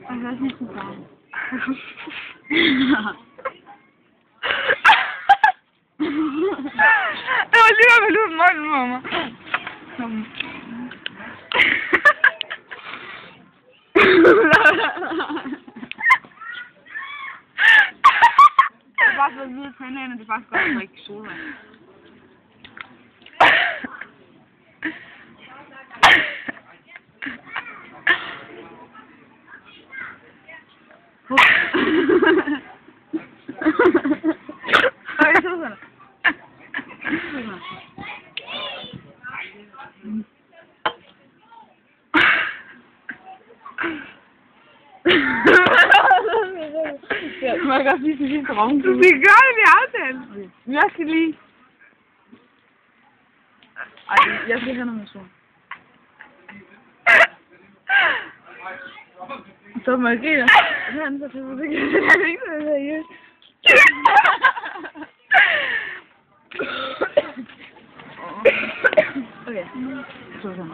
Og så også næsten klar. Jeg var lige ved at lukke munden på mig. Jeg har bare fået hvide tænder ind, og det er faktisk godt at drikke sodavand. Okay, så sådan. Man kan godt spise det sidste rum. Du skal gøre det i aftalen. Jeg skal lige. Ej, jeg skal have noget motion. Så må jeg grine. Han så til musik. Jeg er ikke så seriøst. Okay. Så sådan.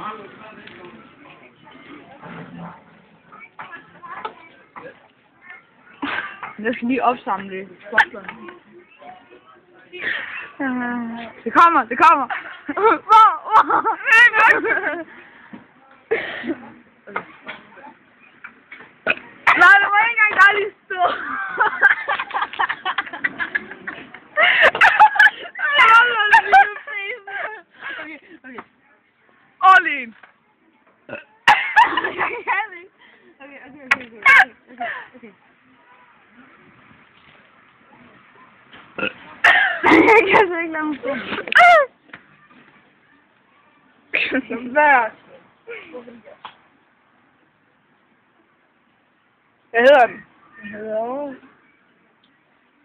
Jeg skal lige opsamle spotlerne. Det kommer, det kommer. Nej, det var ikke engang der lige stå. Okay, okay. All in. Okay. Jeg kan så ikke lade mig stå. Hvad? Hvad hedder den? Den hedder...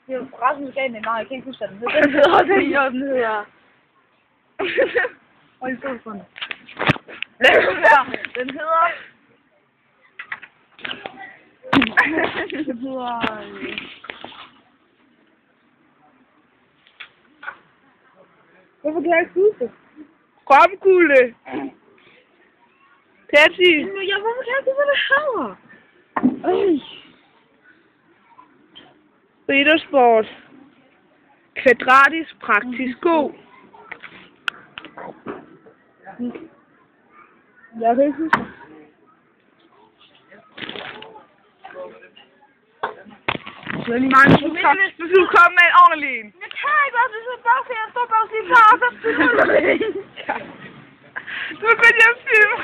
Det er jo Rasmus gav den navn, jeg kan ikke huske, hvad den hedder. Den hedder også ikke, og den hedder... Oj, så sådan. Den hedder... Den hedder... Hvorfor kan jeg ikke huske det? Kromkugle. Pepsi. Ja, hvorfor kan jeg ikke huske, hvad det hedder? Riddersport. Kvadratisk praktisk god. Jeg kan ikke huske det. Mange tak. Nu skal du komme med en ordentlig en. Jeg kan ikke også, hvis jeg bare ser, jeg står bare og siger klar, og så du er godt hjem filme.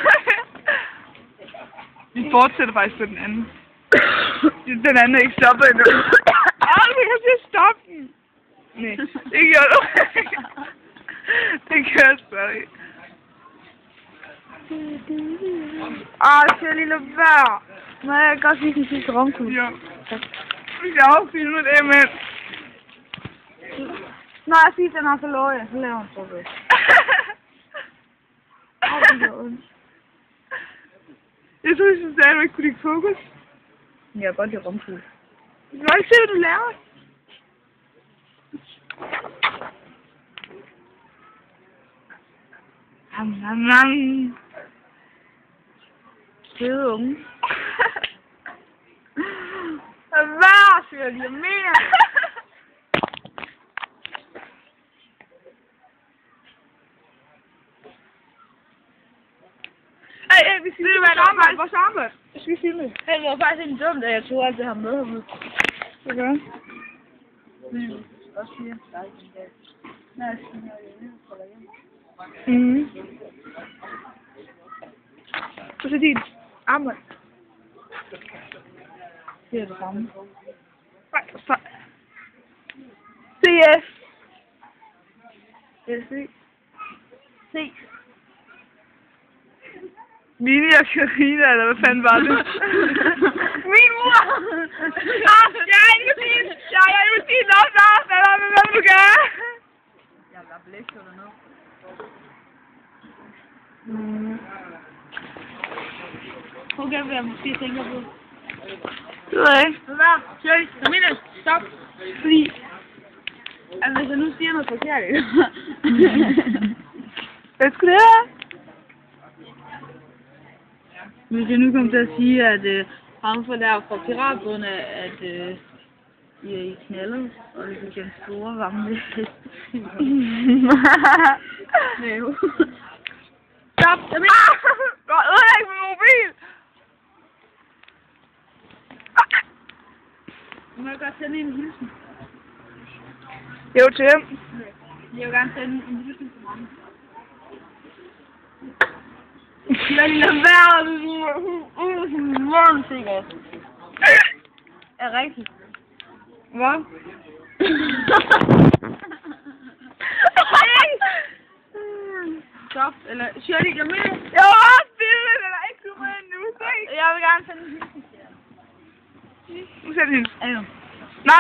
Vi fortsætter faktisk på den anden. Den anden er ikke stoppet endnu. Du kan sige stoppe den. Nej, det gjorde du. Det gør jeg stadig. skal jeg lige lade være. Må jeg godt vise den sidste romkugle? Ja. Vi skal også filme det, men... Når jeg spiser den her, så lover jeg, så laver hun så det. Jeg tror, jeg synes, at du ikke kunne lægge fokus. Jeg kan godt lide romkugle. Du kan ikke se, hvad du laver. Søde unge. Hvad siger de mere? Hey, vi skal lige være vores arbejde. Jeg skal filme. Hey, det var faktisk ikke dumt, at jeg tog alt det her med herude. Det gør. Også sige, at der er ikke en dag. Nej, jeg skal hjem. Så er din arbejde. Det er det samme. CS. Se. Mini og Karina, eller hvad fanden var det? Min mor! Jeg er ikke sige noget, Lars, eller hvad du gør? Jeg vil have blæst eller noget. Okay, hvad jeg måske tænker på. Det ved jeg ikke. Hvad? Seriøst, Camilla, stop. Fordi... Altså, hvis jeg nu siger noget forkert, ikke? Hvad skulle det være? Hvis jeg nu kommer til at sige, at Ham for der fra piratbådene, at I er i knaldet, og det er den store varme hest. Nej. Stop! Jeg mener... Du har ødelagt min mobil! Må jeg godt sende en hilsen? Jo, til dem. Jeg vil gerne sende en hilsen til mamma. Jeg vil lade være, det sikkert. Er rigtigt. Hvad? Stop, eller Shirley, jeg mener... Jeg var også bildet, eller ikke du med nu, se. Jeg vil gerne sende en hilsen til jer. Nu sender hende. Ajo. Nej, nej.